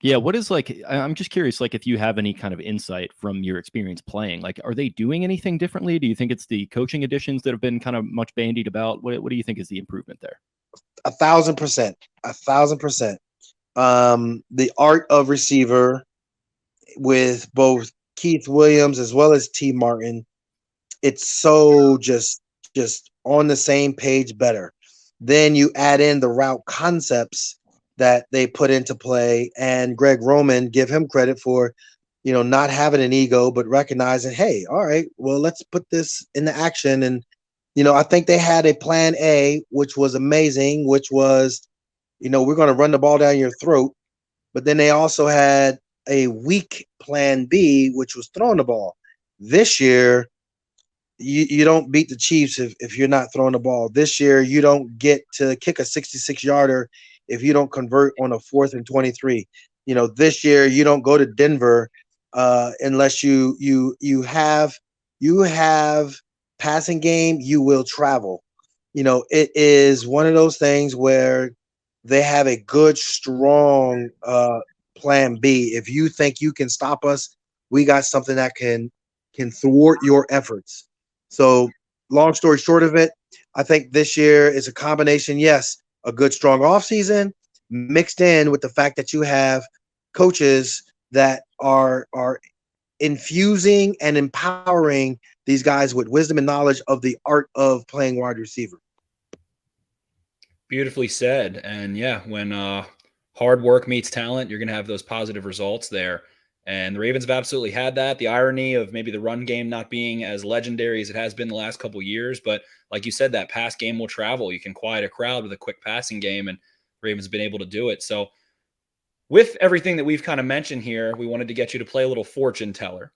[SPEAKER 4] Yeah, what is I'm just curious, if you have any kind of insight from your experience playing, are they doing anything differently? Do you think it's the coaching additions that have been kind of much bandied about? What do you think is the improvement there?
[SPEAKER 6] 1,000%. 1,000%. The art of receiver with both Keith Williams as well as T. Martin, it's so just on the same page better. Then you add in the route concepts that they put into play, and Greg Roman, give him credit for, not having an ego, but recognizing, hey, all right, well, let's put this into action. And, I think they had a plan A, which was amazing, which was, we're going to run the ball down your throat, but then they also had a weak plan B, which was throwing the ball. This year, you don't beat the Chiefs if you're not throwing the ball. This year, you don't get to kick a 66-yarder if you don't convert on a 4th and 23. This year you don't go to Denver unless you have passing game. You will travel. It is one of those things where they have a good, strong plan B. If you think you can stop us, we got something that can thwart your efforts. So long story short of it, I think this year is a combination, yes, a good, strong offseason mixed in with the fact that you have coaches that are infusing and empowering these guys with wisdom and knowledge of the art of playing wide receiver.
[SPEAKER 5] Beautifully said. And yeah, when hard work meets talent, you're going to have those positive results there. And the Ravens have absolutely had that. The irony of maybe the run game not being as legendary as it has been the last couple of years. But like you said, that pass game will travel. You can quiet a crowd with a quick passing game, and Ravens have been able to do it. So with everything that we've kind of mentioned here, we wanted to get you to play a little fortune teller.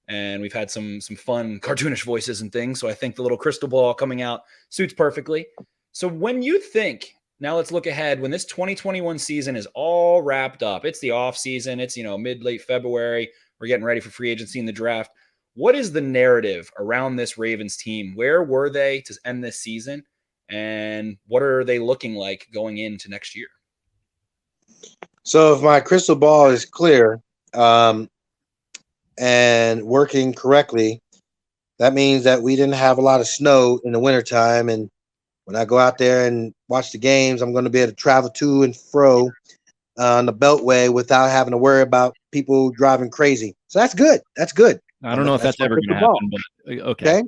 [SPEAKER 5] And we've had some fun cartoonish voices and things. So I think the little crystal ball coming out suits perfectly. So when you think, now let's look ahead, when this 2021 season is all wrapped up, it's the off season, it's, mid-late February, we're getting ready for free agency and the draft. What is the narrative around this Ravens team? Where were they to end this season? And what are they looking like going into next year?
[SPEAKER 6] So if my crystal ball is clear and working correctly, that means that we didn't have a lot of snow in the wintertime. And when I go out there and watch the games, I'm going to be able to travel to and fro on the Beltway without having to worry about people driving crazy. So that's good. That's good.
[SPEAKER 4] I don't know if that's ever going to happen, but okay.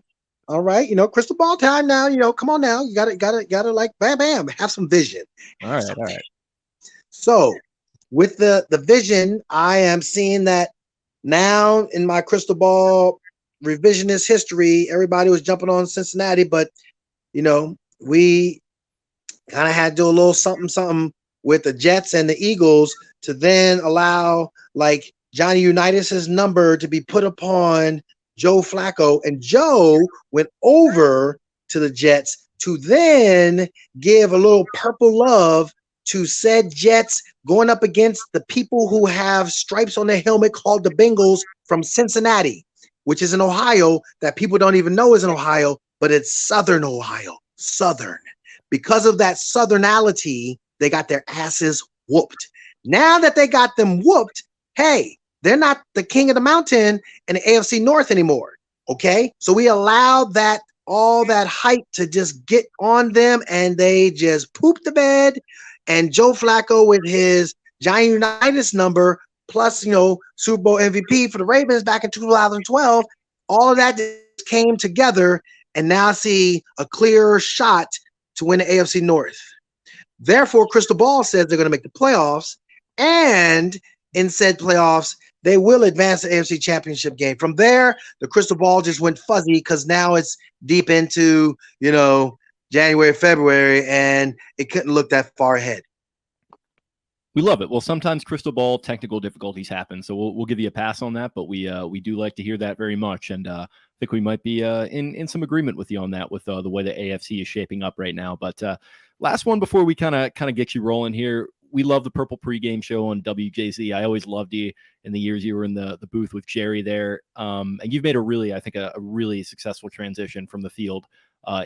[SPEAKER 6] All right. Crystal ball time now. Come on now. You gotta like bam, bam, have some vision.
[SPEAKER 4] All right.
[SPEAKER 6] So with the vision, I am seeing that now in my crystal ball revisionist history, everybody was jumping on Cincinnati, but we kind of had to do a little something with the Jets and the Eagles to then allow like Johnny Unitas's number to be put upon Joe Flacco, and Joe went over to the Jets to then give a little purple love to said Jets going up against the people who have stripes on their helmet called the Bengals from Cincinnati, which is in Ohio that people don't even know is in Ohio, but it's Southern Ohio. Southern. Because of that Southernality, they got their asses whooped. Now that they got them whooped, hey, they're not the king of the mountain in the AFC North anymore. Okay. So we allowed all that hype to just get on them, and they just pooped the bed. And Joe Flacco with his Johnny Unitas number plus, Super Bowl MVP for the Ravens back in 2012, all of that just came together, and now I see a clear shot to win the AFC North. Therefore, crystal ball says they're going to make the playoffs, and in said playoffs, they will advance the AFC Championship game. From there, the crystal ball just went fuzzy because now it's deep into, January, February, and it couldn't look that far ahead.
[SPEAKER 4] We love it. Well, sometimes crystal ball technical difficulties happen, so we'll give you a pass on that, but we do like to hear that very much, and I think we might be in some agreement with you on that with the way the AFC is shaping up right now. But last one before we kind of get you rolling here. We love the Purple pregame show on WJZ. I always loved you in the years you were in the booth with Jerry there. And you've made a really successful transition from the field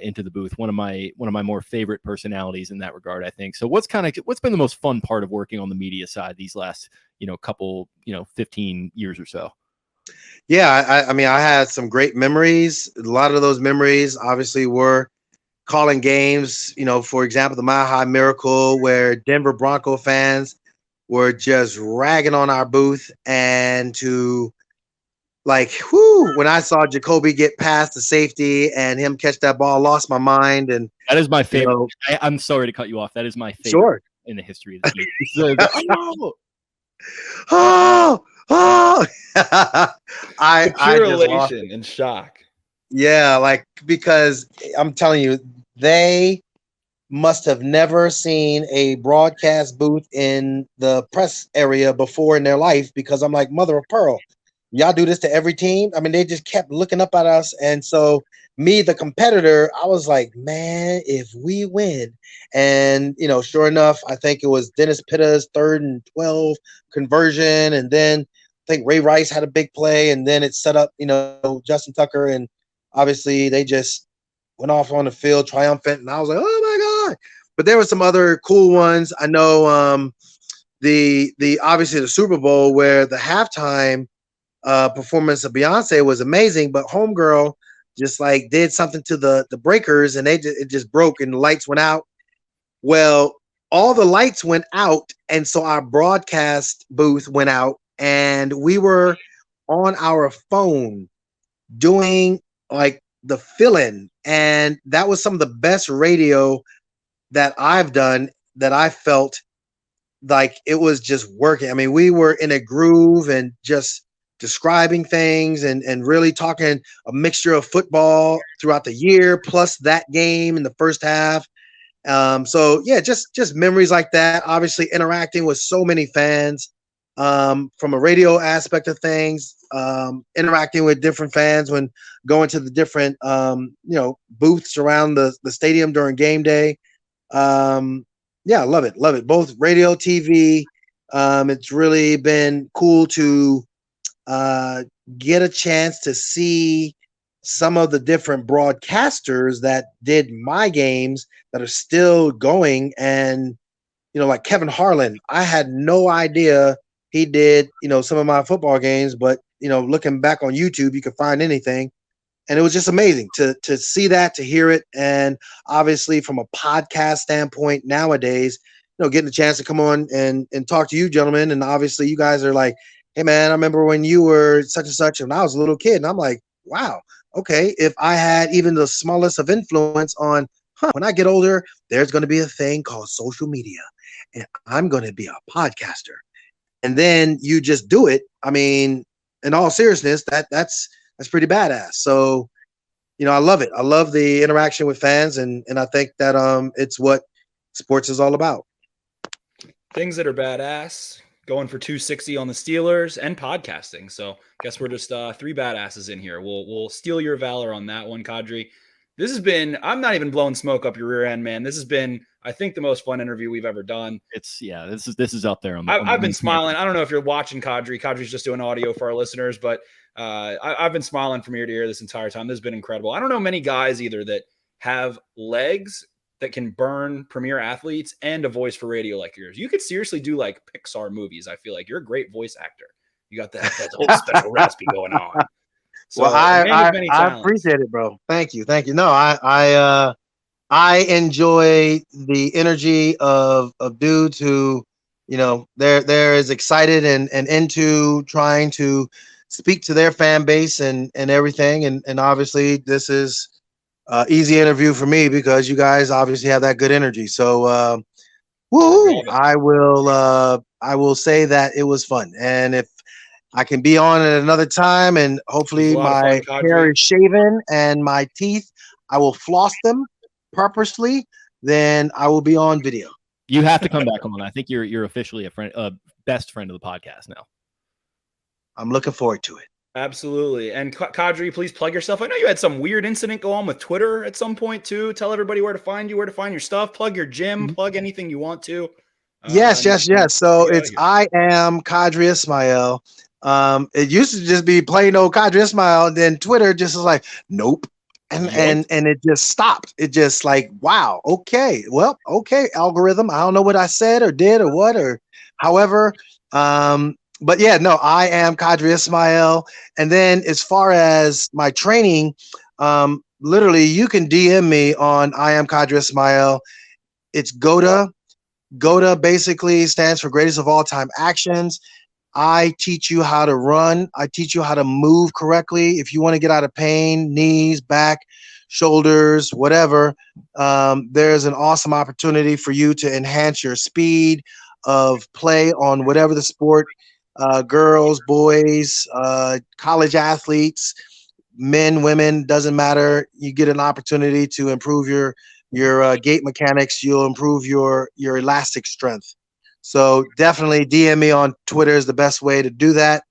[SPEAKER 4] into the booth. One of my more favorite personalities in that regard, I think. So what's been the most fun part of working on the media side these last, couple, 15 years or so?
[SPEAKER 6] Yeah, I mean, I had some great memories. A lot of those memories obviously were calling games, for example, the Mile High Miracle, where Denver Bronco fans were just ragging on our booth, and to when I saw Jacoby get past the safety and him catch that ball, lost my mind. And
[SPEAKER 4] that is my favorite. I'm sorry to cut you off. That is my favorite in the history of the game.
[SPEAKER 5] I pure elation and shock.
[SPEAKER 6] Yeah, because I'm telling you, they must have never seen a broadcast booth in the press area before in their life, because I'm like, mother of pearl, y'all do this to every team. I mean, they just kept looking up at us. And so me, the competitor, I was like, man, if we win. And, sure enough, I think it was Dennis Pitta's 3rd and 12 conversion. And then I think Ray Rice had a big play, and then it set up, Justin Tucker. And obviously they just went off on the field triumphant. And I was like, oh my God. But there were some other cool ones. I know the obviously the Super Bowl, where the halftime performance of Beyonce was amazing, but Homegirl just like did something to the breakers, and it just broke and the lights went out. Well, all the lights went out, and so our broadcast booth went out, and we were on our phone doing like the fill-in, and that was some of the best radio that I've done, that I felt like it was just working. I mean, we were in a groove and just describing things and really talking a mixture of football throughout the year, plus that game in the first half. So yeah, just memories like that. Obviously interacting with so many fans, from a radio aspect of things, interacting with different fans when going to the different, booths around the stadium during game day. Yeah, love it. Both radio, TV. It's really been cool to get a chance to see some of the different broadcasters that did my games that are still going. And, like Kevin Harlan, I had no idea he did, some of my football games, but, looking back on YouTube, you can find anything. And it was just amazing to see that, to hear it. And obviously from a podcast standpoint nowadays, getting a chance to come on and talk to you gentlemen. And obviously you guys are like, hey man, I remember when you were such and such, and I was a little kid. And I'm like, wow, okay. If I had even the smallest of influence on, when I get older, there's going to be a thing called social media, and I'm going to be a podcaster. And then you just do it. I mean, in all seriousness, that's pretty badass. So, I love it. I love the interaction with fans, and I think that it's what sports is all about.
[SPEAKER 5] Things that are badass, going for 260 on the Steelers, and podcasting. So I guess we're just 3 badasses in here. We'll steal your valor on that one, Qadry. This has been, I'm not even blowing smoke up your rear end, man. This has been, I think, the most fun interview we've ever done.
[SPEAKER 4] This is up there.
[SPEAKER 5] I've been smiling. I don't know if you're watching Qadry. Qadry's just doing audio for our listeners, but I've been smiling from ear to ear this entire time. This has been incredible. I don't know many guys either that have legs that can burn premier athletes and a voice for radio like yours. You could seriously do like Pixar movies. I feel like you're a great voice actor. You got that whole special raspy going on. So,
[SPEAKER 6] well, I appreciate it, bro. Thank you. No, I enjoy the energy of dudes who, they're as excited and into trying to speak to their fan base and everything. And obviously this is easy interview for me because you guys obviously have that good energy. So, woo! I will say that it was fun. And if I can be on at another time, and hopefully my hair is shaven and my teeth, I will floss them purposely, then I will be on video.
[SPEAKER 4] You have to come back on. I think you're officially a best friend of the podcast now.
[SPEAKER 6] I'm looking forward to it.
[SPEAKER 5] Absolutely. And Qadry, please plug yourself. I know you had some weird incident go on with Twitter at some point too. Tell everybody where to find you, where to find your stuff. Plug your gym, plug anything you want to.
[SPEAKER 6] Yes. So it's I am Qadry Ismail. It used to just be plain old Qadry Ismail, and then Twitter just was like, nope. And it just stopped. It just like, wow, okay. Well, okay, algorithm. I don't know what I said or did or what or however. But yeah, no, I am Qadry Ismail. And then as far as my training, literally you can DM me on I am Qadry Ismail. It's GOTA. GOTA basically stands for Greatest of All Time Actions. I teach you how to run. I teach you how to move correctly. If you want to get out of pain, knees, back, shoulders, whatever, there's an awesome opportunity for you to enhance your speed of play on whatever the sport, girls, boys, college athletes, men, women, doesn't matter. You get an opportunity to improve your your gait mechanics. You'll improve your elastic strength. So definitely DM me on Twitter is the best way to do that.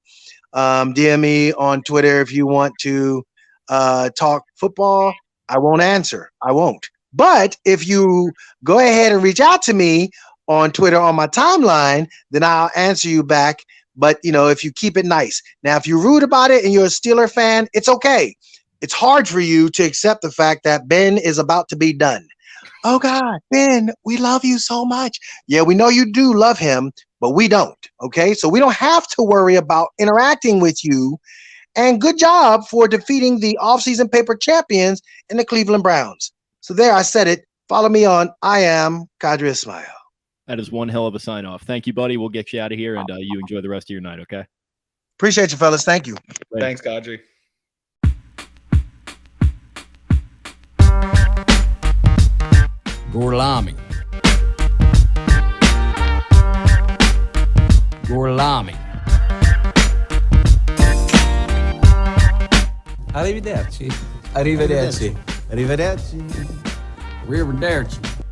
[SPEAKER 6] DM me on Twitter if you want to talk football. I won't answer. I won't. But if you go ahead and reach out to me on Twitter on my timeline, then I'll answer you back. But, if you keep it nice. Now, if you're rude about it and you're a Steeler fan, it's okay. It's hard for you to accept the fact that Ben is about to be done. Oh, God, Ben, we love you so much. Yeah, we know you do love him, but we don't. Okay, so we don't have to worry about interacting with you. And good job for defeating the offseason paper champions in the Cleveland Browns. So there, I said it. Follow me on I am Qadry Ismail.
[SPEAKER 4] That is one hell of a sign off. Thank you, buddy. We'll get you out of here, and you enjoy the rest of your night, okay?
[SPEAKER 6] Appreciate you, fellas. Thank you.
[SPEAKER 5] Thanks, Qadry.
[SPEAKER 7] Gorlami.
[SPEAKER 8] Arrivederci.
[SPEAKER 3] Arrivederci. Arrivederci.
[SPEAKER 7] Arrivederci.